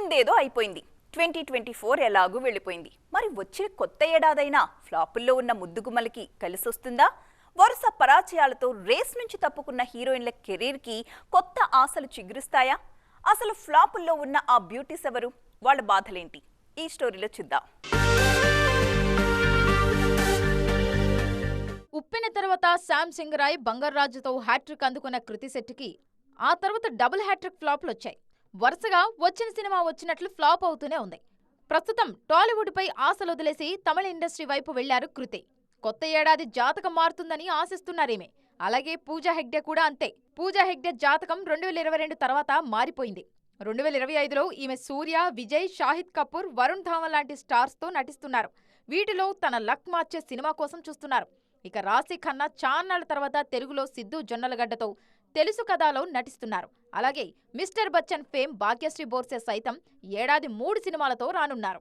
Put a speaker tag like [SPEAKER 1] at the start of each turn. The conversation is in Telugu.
[SPEAKER 1] అయిందేదో అయిపోయింది. 2024 ఎలాగూ వెళ్ళిపోయింది. మరి వచ్చే కొత్త ఏడాదైనా ఫ్లాపుల్లో ఉన్న ముద్దుగుమ్మలకి కలిసొస్తుందా? వరుస పరాజయాలతో రేస్ నుంచి తప్పుకున్న హీరోయిన్ల కెరీర్కి కొత్త ఆశలు చిగురిస్తాయా? అసలు ఫ్లాపుల్లో ఉన్న ఆ బ్యూటీస్ ఎవరు? వాళ్ళ బాధలేంటి? ఈ స్టోరీలో చూద్దాం.
[SPEAKER 2] ఉప్పెన తర్వాత శామ్ సింగరాయ్ బంగారాజుతో హ్యాట్రిక్ అందుకున్న కృతి శెట్టికి ఆ తర్వాత డబుల్ హ్యాట్రిక్ ఫ్లాప్లు వచ్చాయి. వరుసగా వచ్చిన సినిమా వచ్చినట్లు ఫ్లాప్ అవుతూనే ఉంది. ప్రస్తుతం టాలీవుడ్ పై ఆశలు వదిలేసి తమిళ ఇండస్ట్రీ వైపు వెళ్లారు కృతి. కొత్త ఏడాది జాతకం మారుతుందని ఆశిస్తున్నారేమే. అలాగే పూజా హెగ్డే కూడా అంతే. పూజా హెగ్డే జాతకం 2022 తర్వాత మారిపోయింది. 2025లో ఈమె సూర్య, విజయ్, షాహిద్ కపూర్, వరుణ్ ధావన్ లాంటి స్టార్స్ తో నటిస్తున్నారు. వీటిలో తన లక్ మార్చే సినిమా కోసం చూస్తున్నారు. ఇక రాశి ఖన్నా చాన్నాళ్ల తర్వాత తెలుగులో సిద్ధు జొన్నలగడ్డతో తెలుసు కథలో నటిస్తున్నారు. అలాగే మిస్టర్ బచ్చన్ ఫేమ్ భాగ్యశ్రీ బోర్సే సైతం ఏడాది 3 సినిమాలతో రానున్నారు.